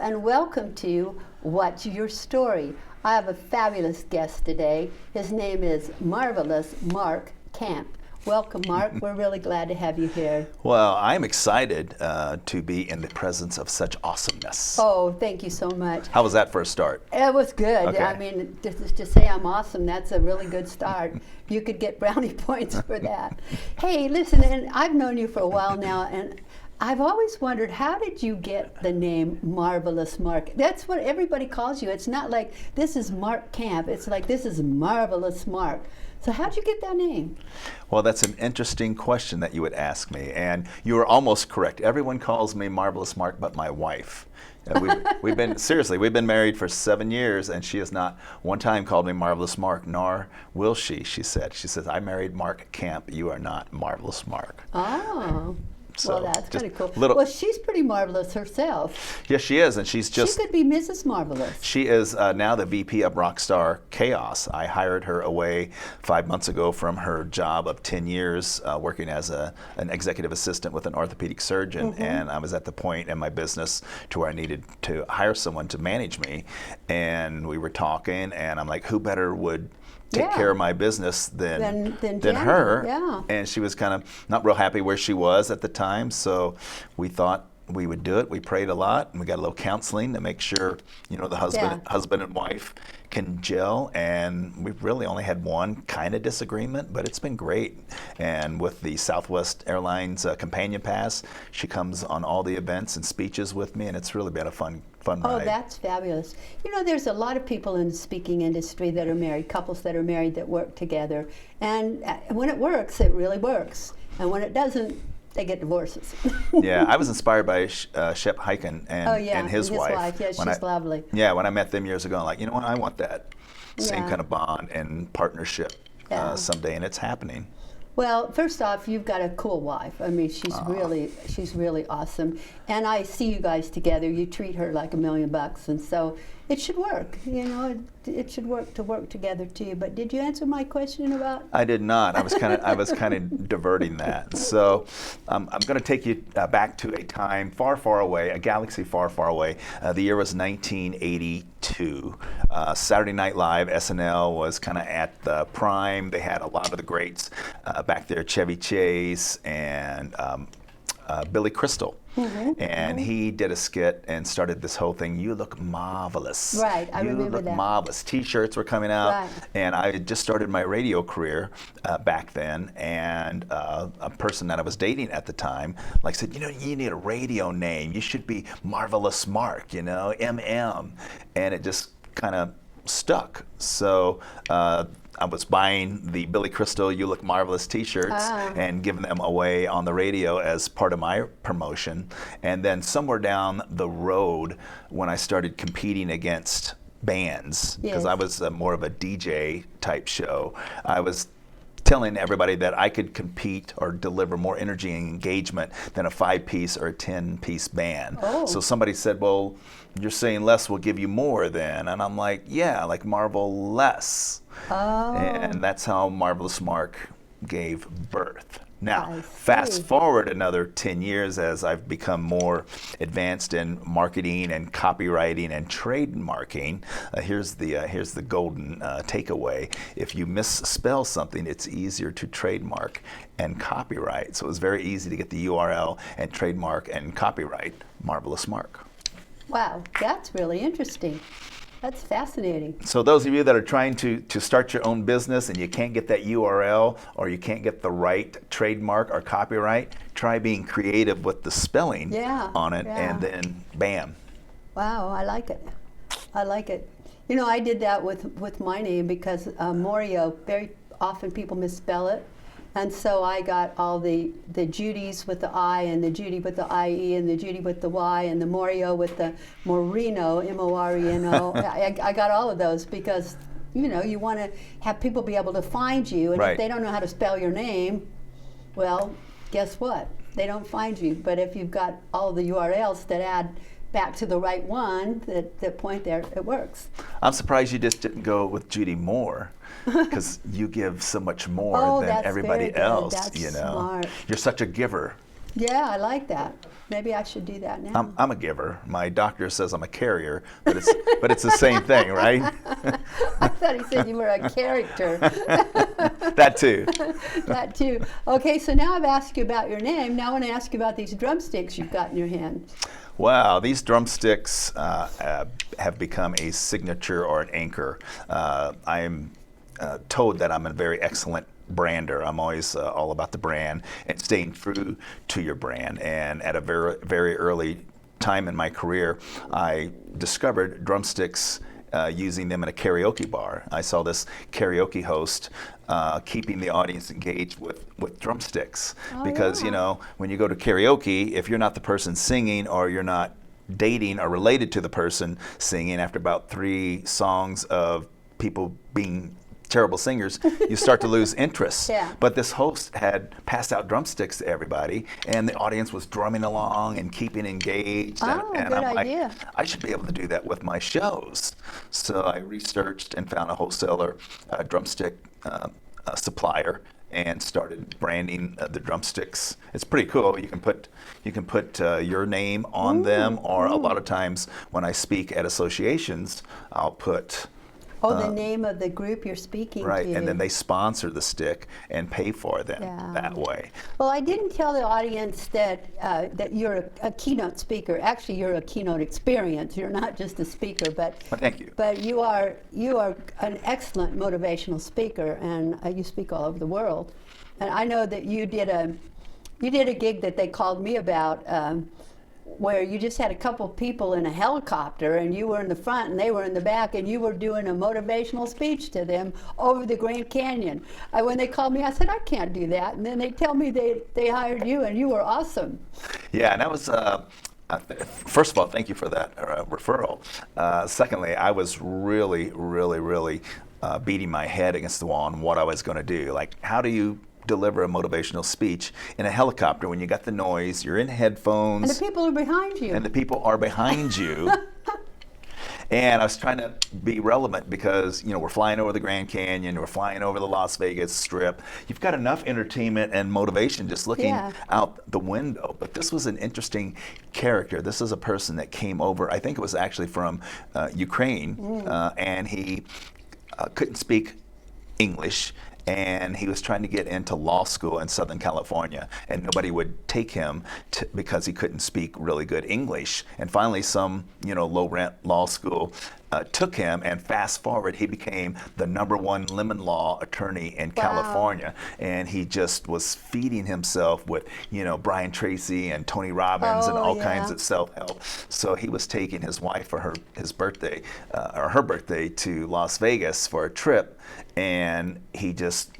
and welcome to What's Your Story? I have a fabulous guest today. His name is Marvelous Mark Kamp. Welcome, Mark. We're really glad to have you here. Well, I'm excited to be in the presence of such awesomeness. Oh, thank you so much. How was that for a start? It was good. Okay. I mean, to say I'm awesome, that's a really good start. You could get brownie points for that. Hey, listen, and I've known you for a while now, and I've always wondered, how did you get the name Marvelous Mark? That's what everybody calls you. It's not like, this is Mark Kamp. It's like, this is Marvelous Mark. So how'd you get that name? Well, that's an interesting question that you would ask me, and you were almost correct. Everyone calls me Marvelous Mark but my wife. We've been married for 7 years, and she has not one time called me Marvelous Mark, nor will she, she says, I married Mark Kamp, you are not Marvelous Mark. Oh. So well, that's kind of cool. Well, she's pretty marvelous herself. Yes, she is, and she's just... She could be Mrs. Marvelous. She is now the VP of Rockstar Chaos. I hired her away 5 months ago from her job of 10 years working as an executive assistant with an orthopedic surgeon, and I was at the point in my business to where I needed to hire someone to manage me, and we were talking, and I'm like, who better would take care of my business than her. Yeah. And she was kind of not real happy where she was at the time, so we thought we would do it. We prayed a lot, and we got a little counseling to make sure, you know, the husband and wife can gel, and we've really only had one kind of disagreement, but it's been great. And with the Southwest Airlines Companion Pass, she comes on all the events and speeches with me, and it's really been a fun ride. Oh, that's fabulous. You know, there's a lot of people in the speaking industry that are married, couples that are married that work together, and when it works, it really works, and when it doesn't, they get divorces. Yeah, I was inspired by Shep Hyken and his wife. Yeah, she's lovely. Yeah, when I met them years ago, I'm like, you know what, I want that same kind of bond and partnership someday, and it's happening. Well, first off, you've got a cool wife. I mean, she's really awesome. And I see you guys together. You treat her like $1 million, and so it should work. You know, it should work to work together too. But did you answer my question about? I did not. I was kind of diverting that. So I'm going to take you back to a time far, far away, a galaxy far, far away. The year was 1982. Saturday Night Live, SNL was kind of at the prime. They had a lot of the greats back there, Chevy Chase and Billy Crystal. And he did a skit and started this whole thing, you look marvelous. Right, I remember that. You look marvelous. T-shirts were coming out, and I had just started my radio career back then, and a person that I was dating at the time said, you know, you need a radio name. You should be Marvelous Mark, you know, MM. And it just kind of stuck. So I was buying the Billy Crystal You Look Marvelous t-shirts and giving them away on the radio as part of my promotion. And then somewhere down the road, when I started competing against bands, because I was more of a DJ type show, I was telling everybody that I could compete or deliver more energy and engagement than a 5-piece or a 10-piece band. So somebody said, well, you're saying less will give you more then. And I'm like, yeah, like Marvel less. And that's how Marvelous Mark gave birth. Now, fast forward another 10 years as I've become more advanced in marketing and copywriting and trademarking. Here's the golden takeaway. If you misspell something, it's easier to trademark and copyright. So it was very easy to get the URL and trademark and copyright Marvelous Mark. Wow, that's really interesting. That's fascinating. So those of you that are trying to start your own business and you can't get that URL or you can't get the right trademark or copyright, try being creative with the spelling on it, and then bam. Wow, I like it. I like it. You know, I did that with my name because Morio, very often people misspell it. And so I got all the Judys with the I and the Judy with the IE and the Judy with the Y and the Morio with the Moreno, M-O-R-E-N-O. I got all of those because, you know, you want to have people be able to find you. And if they don't know how to spell your name, well, guess what? They don't find you. But if you've got all the URLs that add back to the right one, that point there, it works. I'm surprised you just didn't go with Judy Moore, because you give so much more than everybody else. That's you know, smart. You're such a giver. Yeah, I like that. Maybe I should do that now. I'm a giver. My doctor says I'm a carrier, but it's the same thing, right? I thought he said you were a character. That too. That too. Okay, so now I've asked you about your name. Now I want to ask you about these drumsticks you've got in your hand. Wow, these drumsticks have become a signature or an anchor. I'm told that I'm a very excellent brander. I'm always all about the brand and staying true to your brand. And at a very, very early time in my career, I discovered drumsticks using them in a karaoke bar. I saw this karaoke host keeping the audience engaged with drumsticks. Because, you know, when you go to karaoke, if you're not the person singing or you're not dating or related to the person singing, after about 3 songs of people being terrible singers, you start to lose interest. Yeah. But this host had passed out drumsticks to everybody, and the audience was drumming along and keeping engaged. Oh, and good I'm idea. like, I should be able to do that with my shows. So I researched and found a wholesaler, drumstick supplier, and started branding the drumsticks. It's pretty cool. You can put your name on them, or a lot of times when I speak at associations, I'll put the name of the group you're speaking right, to. and then they sponsor the stick and pay for them that way. Well, I didn't tell the audience that that you're a keynote speaker. Actually, you're a keynote experience. You're not just a speaker, but Well, thank you. But you are an excellent motivational speaker, and you speak all over the world. And I know that you did a gig that they called me about. Where you just had a couple people in a helicopter, and you were in the front and they were in the back, and you were doing a motivational speech to them over the Grand Canyon. When they called me, I said, I can't do that. And then they tell me they hired you, and you were awesome. Yeah, and that was, first of all, thank you for that referral. Secondly, I was really, really, really beating my head against the wall on what I was going to do. Like, how do you deliver a motivational speech in a helicopter when you got the noise, you're in headphones, And the people are behind you. and the people are behind you. And I was trying to be relevant because, you know, we're flying over the Grand Canyon, we're flying over the Las Vegas Strip. You've got enough entertainment and motivation just looking out the window. But this was an interesting character. This is a person that came over, I think it was actually from Ukraine, and he couldn't speak English. And he was trying to get into law school in Southern California, and nobody would take him because he couldn't speak really good English. And finally, some low-rent law school took him, and fast forward, he became the #1 lemon law attorney in California. And he just was feeding himself with, Brian Tracy and Tony Robbins and all kinds of self-help. So he was taking his wife for his birthday, or her birthday, to Las Vegas for a trip, and he just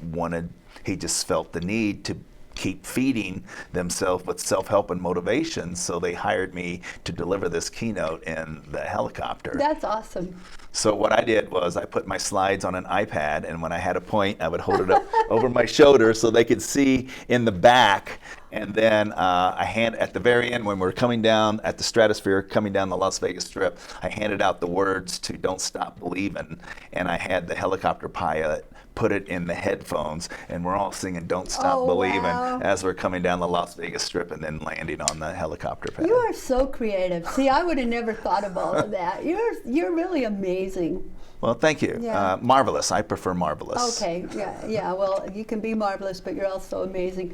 felt the need to keep feeding themselves with self-help and motivation. So they hired me to deliver this keynote in the helicopter. That's awesome. So what I did was I put my slides on an iPad, and when I had a point, I would hold it up over my shoulder so they could see in the back. And then at the very end, when we're coming down at the stratosphere, coming down the Las Vegas Strip, I handed out the words to "Don't Stop Believin'," and I had the helicopter pilot put it in the headphones, and we're all singing "Don't Stop Believin'" as we're coming down the Las Vegas Strip and then landing on the helicopter pad. You are so creative. See, I would have never thought of all of that. You're really amazing. Well, thank you. Yeah. Marvelous. I prefer marvelous. Okay, yeah. Well, you can be marvelous, but you're also amazing.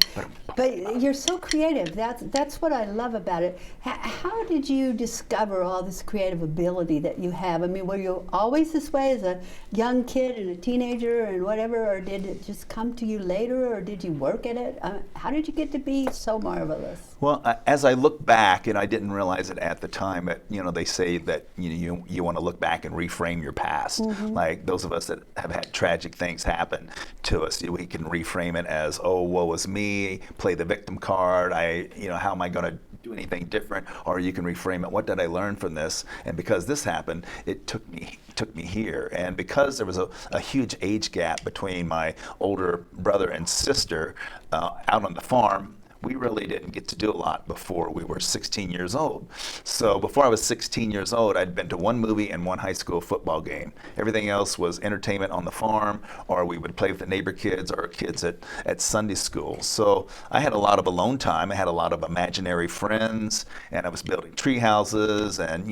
But you're so creative. That's what I love about it. How did you discover all this creative ability that you have? I mean, were you always this way as a young kid and a teenager and whatever, or did it just come to you later, or did you work at it? How did you get to be so marvelous? Well, as I look back, and I didn't realize it at the time, but they say that you want to look back and reframe your past. Like those of us that have had tragic things happen to us, we can reframe it as, oh, woe is me, play the victim card. How am I going to do anything different? Or you can reframe it, what did I learn from this? And because this happened, it took me here. And because there was a huge age gap between my older brother and sister out on the farm, we really didn't get to do a lot before we were 16 years old. So before I was 16 years old, I'd been to one movie and one high school football game. Everything else was entertainment on the farm, or we would play with the neighbor kids or kids at Sunday school. So I had a lot of alone time. I had a lot of imaginary friends, and I was building tree houses and,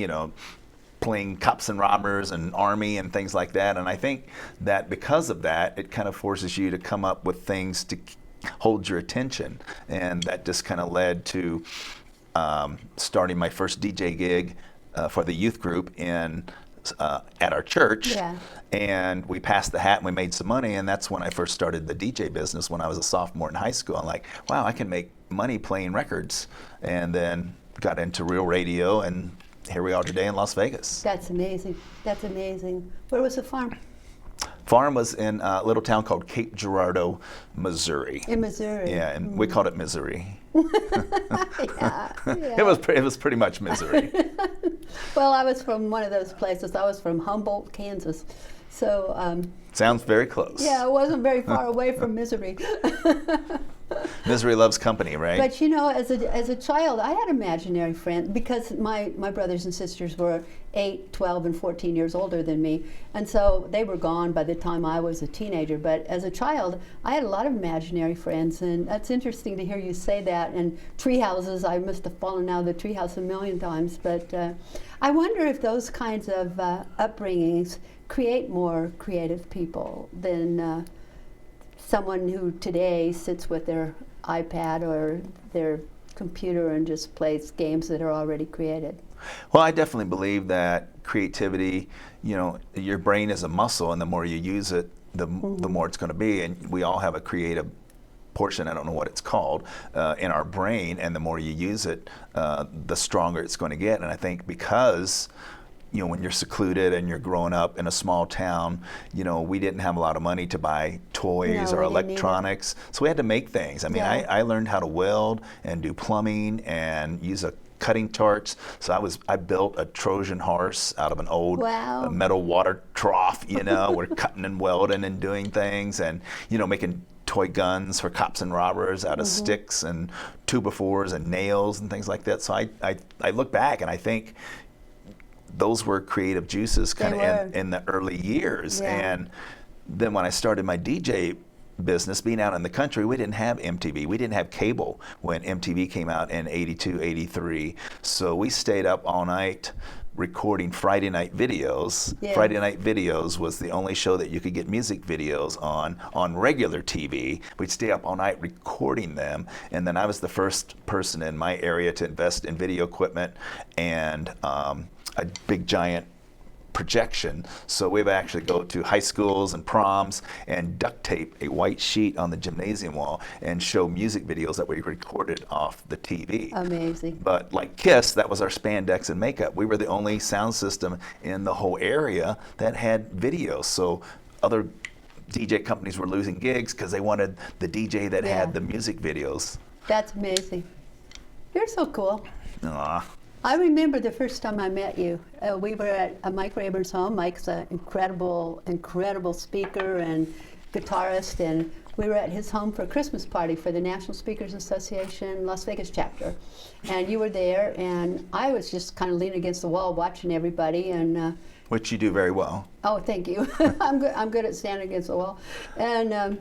playing cops and robbers and army and things like that. And I think that because of that, it kind of forces you to come up with things to hold your attention. And that just kind of led to starting my first DJ gig for the youth group at our church. Yeah. And we passed the hat and we made some money. And that's when I first started the DJ business when I was a sophomore in high school. I'm like, wow, I can make money playing records. And then got into real radio, and here we are today in Las Vegas. That's amazing. That's amazing. Where was the farm? Farm was in a little town called Cape Girardeau, Missouri. In Missouri. Yeah, and we called it Misery. Yeah. It was pretty much misery. Well, I was from one of those places. I was from Humboldt, Kansas. So Sounds very close. yeah, it wasn't very far away from Misery. Misery loves company, right? But as a child, I had imaginary friends because my brothers and sisters were 8, 12, and 14 years older than me. And so they were gone by the time I was a teenager. But as a child, I had a lot of imaginary friends. And that's interesting to hear you say that. And tree houses, I must have fallen out of the treehouse a million times. But I wonder if those kinds of upbringings create more creative people than someone who today sits with their iPad or their computer and just plays games that are already created. Well, I definitely believe that creativity, your brain is a muscle, and the more you use it, the more it's going to be. And we all have a creative portion, I don't know what it's called, in our brain, and the more you use it, the stronger it's going to get. And I think because when you're secluded and you're growing up in a small town, we didn't have a lot of money to buy toys or electronics, so we had to make things. I mean, Yeah. I learned how to weld and do plumbing and use a cutting torch. So I built a Trojan horse out of an old Wow. metal water trough. We're cutting and welding and doing things, and making toy guns for cops and robbers out of sticks and 2x4s and nails and things like that. So I look back and I think those were creative juices kind of in the early years. Yeah. And then when I started my DJ business, being out in the country, we didn't have MTV. We didn't have cable when MTV came out in 82, 83. So we stayed up all night recording Friday night videos. Yeah. Friday night videos was the only show that you could get music videos on regular TV. We'd stay up all night recording them, and then I was the first person in my area to invest in video equipment and a big giant projection. So we would actually go to high schools and proms and duct tape a white sheet on the gymnasium wall and show music videos that we recorded off the TV. Amazing. But like Kiss, that was our spandex and makeup. We were the only sound system in the whole area that had videos. So other DJ companies were losing gigs because they wanted the DJ that Yeah. had the music videos. That's amazing. You're so cool. Aw. I remember the first time I met you. We were at Mike Rayburn's home. Mike's an incredible speaker and guitarist, and we were at his home for a Christmas party for the National Speakers Association Las Vegas chapter. And you were there, and I was just kind of leaning against the wall watching everybody. And Which you do very well. oh, thank you. I'm good at standing against the wall. And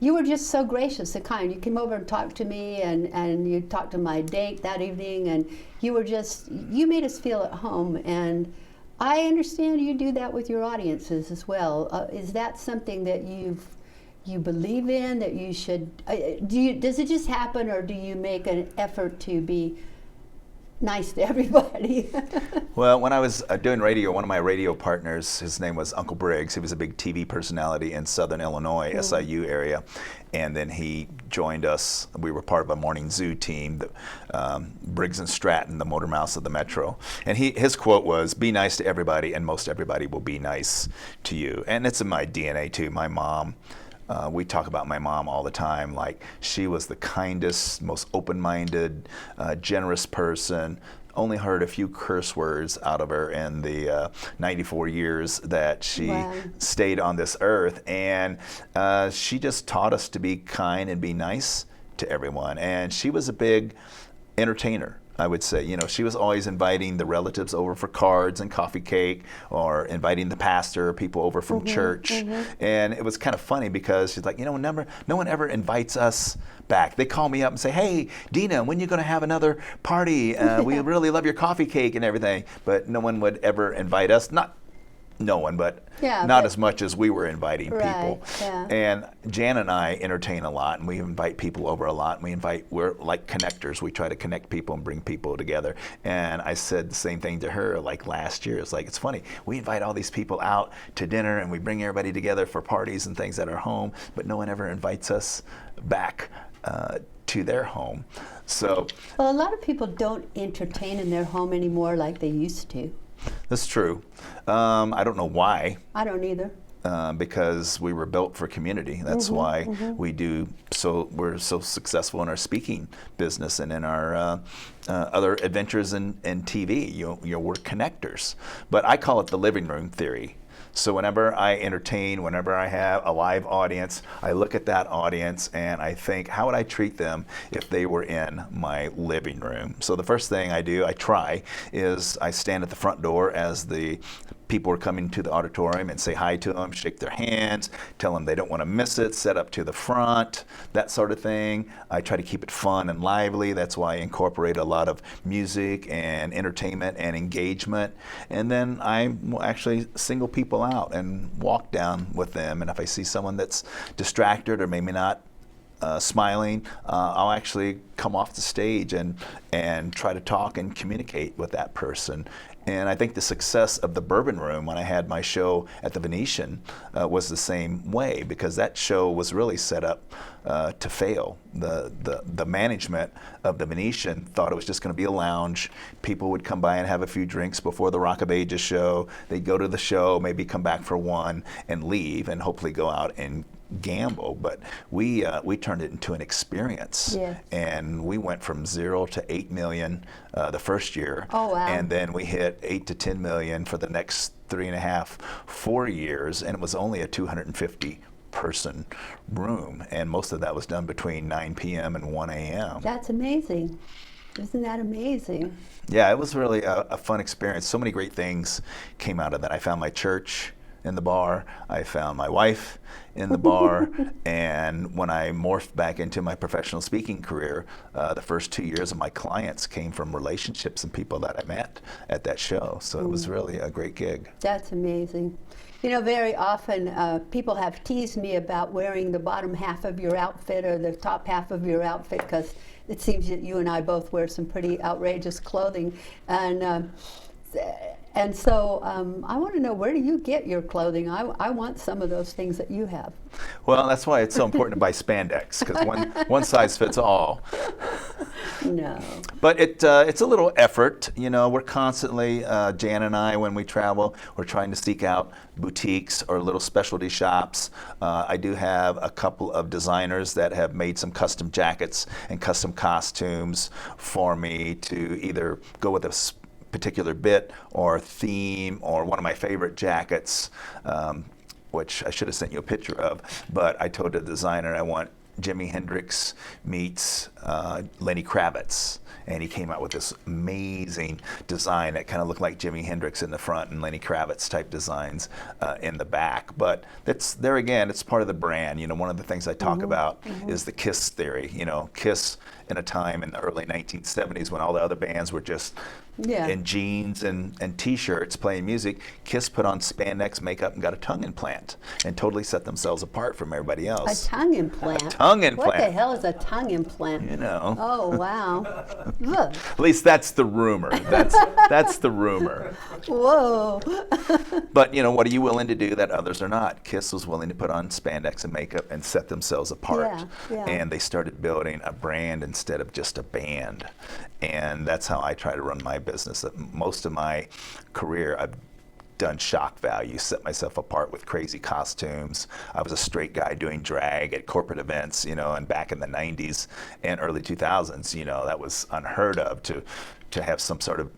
you were just so gracious and kind. You came over and talked to me, and you talked to my date that evening, and you made us feel at home. And I understand you do that with your audiences as well. Is that something that you believe in, that you should, does it just happen, or do you make an effort to be nice to everybody? Well, when I was doing radio, one of my radio partners, his name was Uncle Briggs. He was a big TV personality in Southern Illinois, SIU area. And then he joined us. We were part of a morning zoo team, Briggs and Stratton, the motor mouse of the Metro. And his quote was, "Be nice to everybody, and most everybody will be nice to you." And it's in my DNA too. My mom, we talk about my mom all the time. Like, she was the kindest, most open-minded, generous person. Only heard a few curse words out of her in the 94 years that she stayed on this earth. And she just taught us to be kind and be nice to everyone. And she was a big entertainer, I would say. You know, she was always inviting the relatives over for cards and coffee cake, or inviting the pastor, people over from church. And it was kind of funny because she's like, you know, no one ever invites us back. They call me up and say, hey, Dina, when are you going to have another party? We really love your coffee cake and everything. But no one would ever invite us. Not no one, but not as much as we were inviting people. Yeah. And Jan and I entertain a lot, and we invite people over a lot. And we're like connectors. We try to connect people and bring people together. And I said the same thing to her like last year. It's like, it's funny. We invite all these people out to dinner, and we bring everybody together for parties and things at our home, but no one ever invites us back to their home. So, well, a lot of people don't entertain in their home anymore like they used to. That's true. I don't know why. I don't either. Because we were built for community. That's why we're so successful in our speaking business and in our other adventures in TV. We're connectors. But I call it the living room theory. So whenever I entertain, whenever I have a live audience, I look at that audience and I think, how would I treat them if they were in my living room? So the first thing I do, is I stand at the front door as the people are coming to the auditorium and say hi to them, shake their hands, tell them they don't want to miss it, set up to the front, that sort of thing. I try to keep it fun and lively. That's why I incorporate a lot of music and entertainment and engagement. And then I will actually single people out and walk down with them. And if I see someone that's distracted or maybe not smiling, I'll actually come off the stage and try to talk and communicate with that person. And I think the success of the Bourbon Room when I had my show at the Venetian was the same way, because that show was really set up to fail. The management of the Venetian thought it was just going to be a lounge. People would come by and have a few drinks before the Rock of Ages show. They'd go to the show, maybe come back for one and leave, and hopefully go out and gamble. But we turned it into an experience. Yes. And we went from 0 to 8 million the first year. Oh, wow. And then we hit 8 to 10 million for the next 3.5, 4 years, and it was only a 250 person room, and most of that was done between 9 p.m. and 1 a.m. That's amazing. Isn't that amazing? Yeah, it was really a fun experience. So many great things came out of that. I found my church in the bar. I found my wife in the bar. And when I morphed back into my professional speaking career, the first 2 years of my clients came from relationships and people that I met at that show. So it was really a great gig. That's amazing. You know, very often people have teased me about wearing the bottom half of your outfit or the top half of your outfit, because it seems that you and I both wear some pretty outrageous clothing. And so I want to know, where do you get your clothing? I want some of those things that you have. Well, that's why it's so important to buy spandex, because one size fits all. No. But it's a little effort. You know, we're constantly, Jan and I, when we travel, we're trying to seek out boutiques or little specialty shops. I do have a couple of designers that have made some custom jackets and custom costumes for me to either go with a particular bit or theme, or one of my favorite jackets, which I should have sent you a picture of, but I told the designer I want Jimi Hendrix meets Lenny Kravitz. And he came out with this amazing design that kind of looked like Jimi Hendrix in the front and Lenny Kravitz type designs in the back. But there again, it's part of the brand. You know, one of the things I talk about is the Kiss theory. You know, Kiss in a time in the early 1970s when all the other bands were just in jeans and T-shirts playing music, Kiss put on spandex makeup and got a tongue implant and totally set themselves apart from everybody else. A tongue implant? A tongue implant. What the hell is a tongue implant? You know. Oh, wow. Ugh. At least that's the rumor. That's the rumor. Whoa. But, you know, what are you willing to do that others are not? Kiss was willing to put on spandex and makeup and set themselves apart. Yeah. And they started building a brand instead of just a band. And that's how I try to run my business. Most of my career, I've done shock value, set myself apart with crazy costumes. I was a straight guy doing drag at corporate events, you know, and back in the 90s and early 2000s, you know, that was unheard of to have some sort of,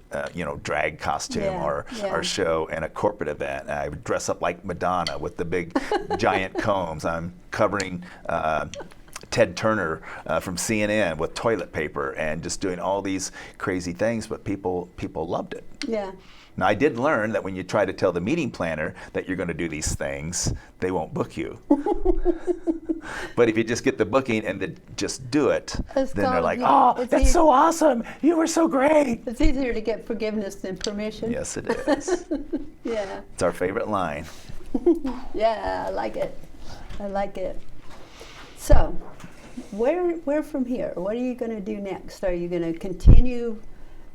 drag costume or show in a corporate event. I would dress up like Madonna with the big giant combs. I'm covering Ted Turner from CNN with toilet paper and just doing all these crazy things, but people loved it. Yeah. Now, I did learn that when you try to tell the meeting planner that you're going to do these things, they won't book you. But if you just get the booking and then just do it, then they're like, oh, that's so awesome. You were so great. It's easier to get forgiveness than permission. Yes, it is. Yeah. It's our favorite line. Yeah, I like it. I like it. So, where from here? What are you going to do next? Are you going to continue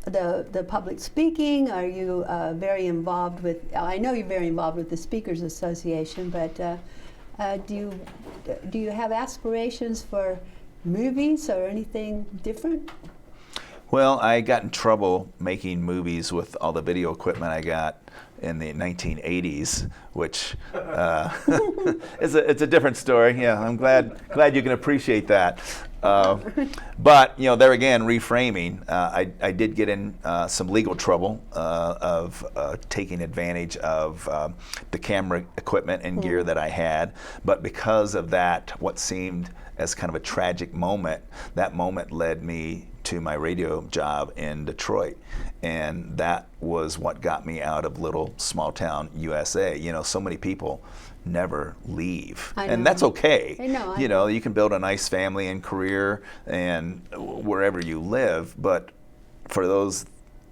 the public speaking? Are you very involved with, I know you're very involved with the Speakers Association, but do you have aspirations for movies or anything different? Well, I got in trouble making movies with all the video equipment I got in the 1980s, which it's a different story. Yeah, I'm glad you can appreciate that. But there again, reframing. I did get in some legal trouble of taking advantage of the camera equipment and gear that I had. But because of that, what seemed as kind of a tragic moment, that moment led me to my radio job in Detroit, and that was what got me out of little small town USA. So many people never leave, and that's okay. I know. You can build a nice family and career and wherever you live, but for those,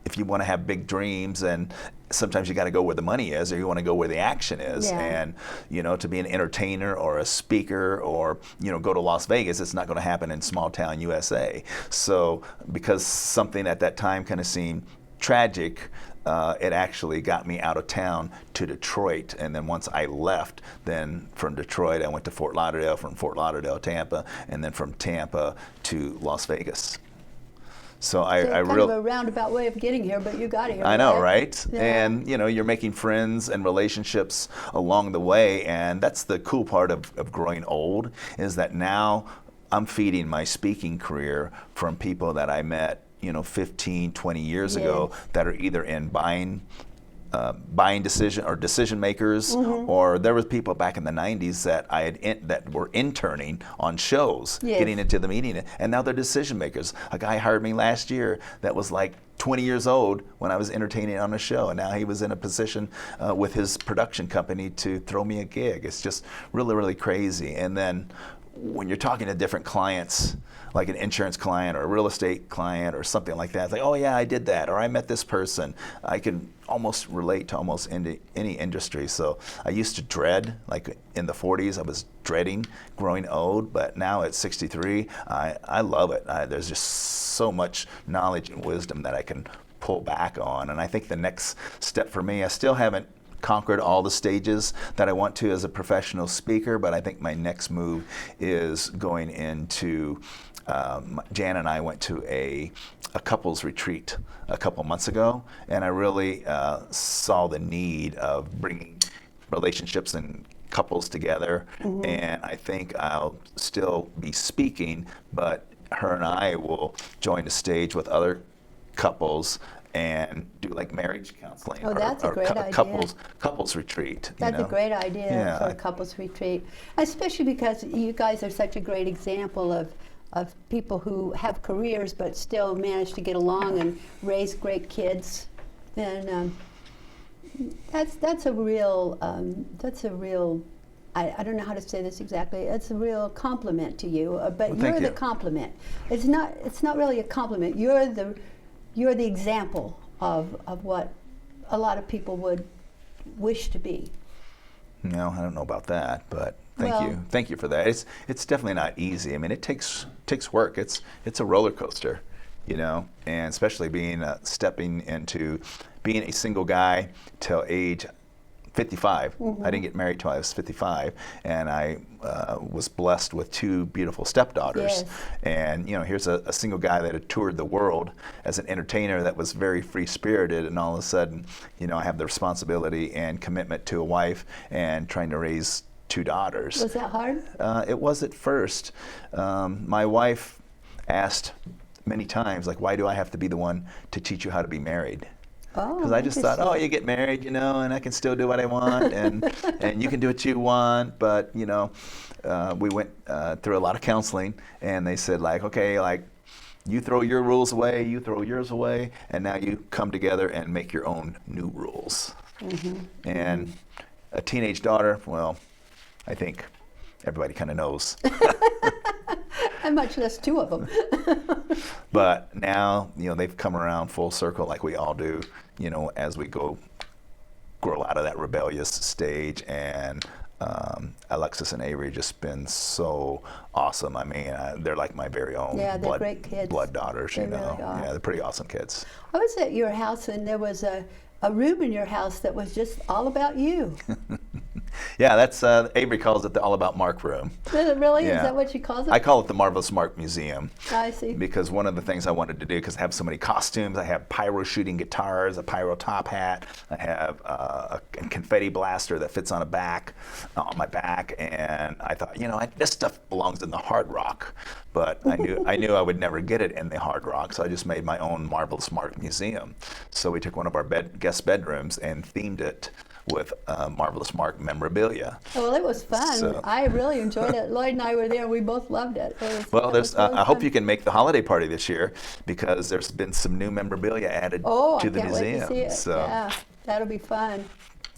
if you want to have big dreams, and sometimes you got to go where the money is, or you want to go where the action is. Yeah. And to be an entertainer or a speaker or go to Las Vegas, it's not going to happen in small town USA. So because something at that time kind of seemed tragic, it actually got me out of town to Detroit. And then once I left, then from Detroit I went to Fort Lauderdale, from Fort Lauderdale, Tampa, and then from Tampa to Las Vegas. So I kind really, of a roundabout way of getting here, but you got here. I know, right? Yeah. And you're making friends and relationships along the way, and that's the cool part of growing old, is that now I'm feeding my speaking career from people that I met 15, 20 years ago, that are either in buying decision makers, or there was people back in the 90s that that were interning on shows, getting into the meeting, and now they're decision makers. A guy hired me last year that was like 20 years old when I was entertaining on a show, and now he was in a position with his production company to throw me a gig. It's just really, really crazy. And then when you're talking to different clients, like an insurance client or a real estate client or something like that, it's like, oh yeah, I did that, or I met this person. I can almost relate to almost any industry. So I used to dread, like in the 40s, I was dreading growing old, but now at 63, I love it. There's just so much knowledge and wisdom that I can pull back on. And I think the next step for me, I still haven't conquered all the stages that I want to as a professional speaker, but I think my next move is going into Jan and I went to a couples retreat a couple months ago, and I really saw the need of bringing relationships and couples together. And I think I'll still be speaking, but her and I will join the stage with other couples and do like marriage counseling. Oh, that's a great idea. Couples retreat. That's a great idea for a couples retreat, especially because you guys are such a great example of people who have careers but still manage to get along and raise great kids. And that's a real I don't know how to say this exactly. It's a real compliment to you, but you're the compliment. It's not really a compliment. You're the example of what a lot of people would wish to be. No, I don't know about that, but thank you for that. It's definitely not easy. I mean, it takes work. It's a roller coaster, and especially stepping into being a single guy till age 55. I didn't get married till I was 55, and I was blessed with two beautiful stepdaughters. And here's a single guy that had toured the world as an entertainer that was very free-spirited, and all of a sudden, I have the responsibility and commitment to a wife and trying to raise two daughters. Was that hard? It was at first. My wife asked many times, like, why do I have to be the one to teach you how to be married? Because I just thought, oh, you get married, you know, and I can still do what I want, and you can do what you want. But, you know, we went through a lot of counseling, and they said, like, okay, like, you throw your rules away, you throw yours away, and now you come together and make your own new rules. And a teenage daughter, well, I think everybody kind of knows. And much less two of them. But now, you know, they've come around full circle like we all do, you know, as we grow out of that rebellious stage. And Alexis and Avery just been so awesome. I mean, they're like my very own great kids. blood daughters, They you know. really are. Yeah, they're pretty awesome kids. I was at your house, and there was a room in your house that was just all about you. Yeah, that's Avery calls it the All About Mark room. Is it really? Yeah. Is that what she calls it? I call it the Marvelous Mark Museum. I see. Because one of the things I wanted to do, because I have so many costumes, I have pyro shooting guitars, a pyro top hat, I have a confetti blaster that fits on my back, and I thought, you know, this stuff belongs in the hard rock, but I knew I would never get it in the hard rock, so I just made my own Marvelous Mark Museum. So we took one of our guest bedrooms and themed it with Marvelous Mark memorabilia. Oh, well, it was fun. So. I really enjoyed it. Lloyd and I were there. We both loved it. Well, I hope you can make the holiday party this year, because there's been some new memorabilia added to the museum. Wait to see it. So yeah, that'll be fun.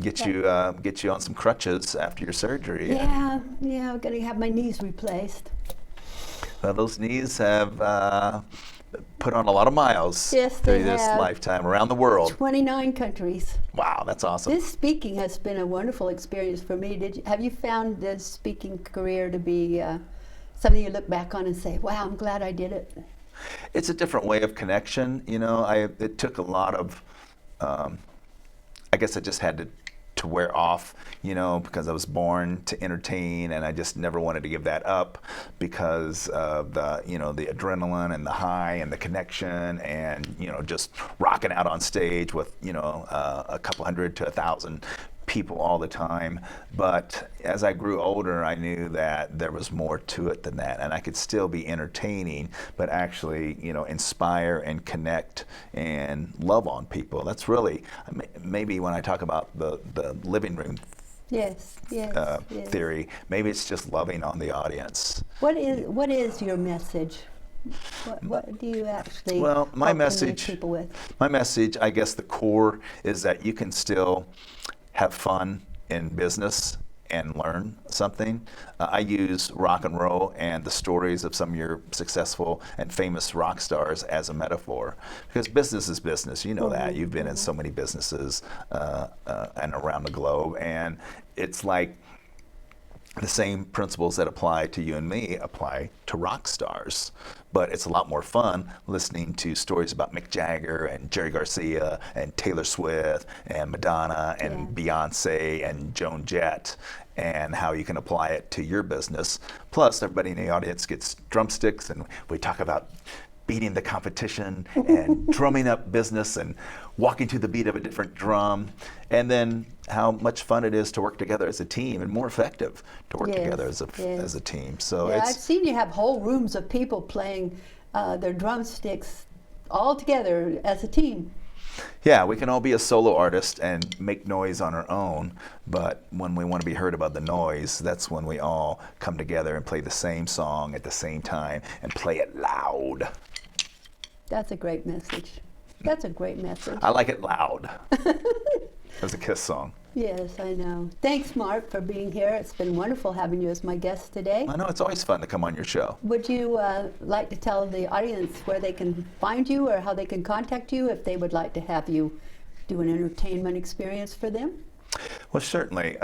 get you on some crutches after your surgery. Yeah, I'm going to have my knees replaced. Well, those knees have put on a lot of miles through this lifetime around the world. 29 countries. Wow, that's awesome. This speaking has been a wonderful experience for me. Have you found the speaking career to be something you look back on and say, wow, I'm glad I did it? It's a different way of connection. You know, it took a lot of, I guess I just had to wear off, you know, because I was born to entertain, and I just never wanted to give that up because of the, you know, the adrenaline and the high and the connection, and, you know, just rocking out on stage with, you know, a couple hundred to 1,000 people all the time. But as I grew older, I knew that there was more to it than that, and I could still be entertaining, but actually, you know, inspire and connect and love on people. That's really, maybe when I talk about the living room theory, maybe it's just loving on the audience. What is your message? What do you actually my connect people with? My message, I guess the core is that you can still have fun in business and learn something. I use rock and roll and the stories of some of your successful and famous rock stars as a metaphor, because business is business. You know that. You've been in so many businesses and around the globe, and it's like the same principles that apply to you and me apply to rock stars. But it's a lot more fun listening to stories about Mick Jagger and Jerry Garcia and Taylor Swift and Madonna and Beyonce and Joan Jett, and how you can apply it to your business. Plus, everybody in the audience gets drumsticks, and we talk about beating the competition and drumming up business and walking to the beat of a different drum, and then how much fun it is to work together as a team, and more effective to work together as a team. So I've seen you have whole rooms of people playing their drumsticks all together as a team. Yeah, we can all be a solo artist and make noise on our own, but when we want to be heard about the noise, that's when we all come together and play the same song at the same time and play it loud. That's a great message. That's a great message. I like it loud. That's a Kiss song. Yes, I know. Thanks, Mark, for being here. It's been wonderful having you as my guest today. I know, it's always fun to come on your show. Would you like to tell the audience where they can find you or how they can contact you if they would like to have you do an entertainment experience for them? Well, certainly.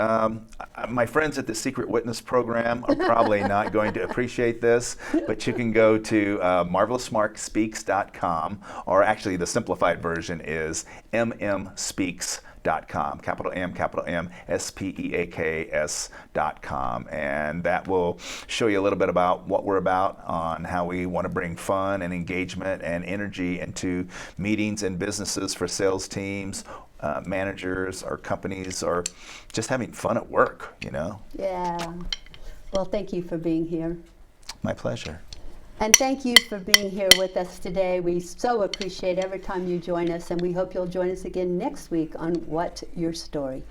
My friends at the Secret Witness program are probably not going to appreciate this, but you can go to marvelousmarkspeaks.com, or actually the simplified version is mmspeaks.com, capital M, SPEAKS.com, and that will show you a little bit about what we're about, on how we want to bring fun and engagement and energy into meetings and businesses for sales teams, managers or companies, or just having fun at work, you know? Yeah. Well, thank you for being here. My pleasure. And thank you for being here with us today. We so appreciate every time you join us, and we hope you'll join us again next week on What's Your Story?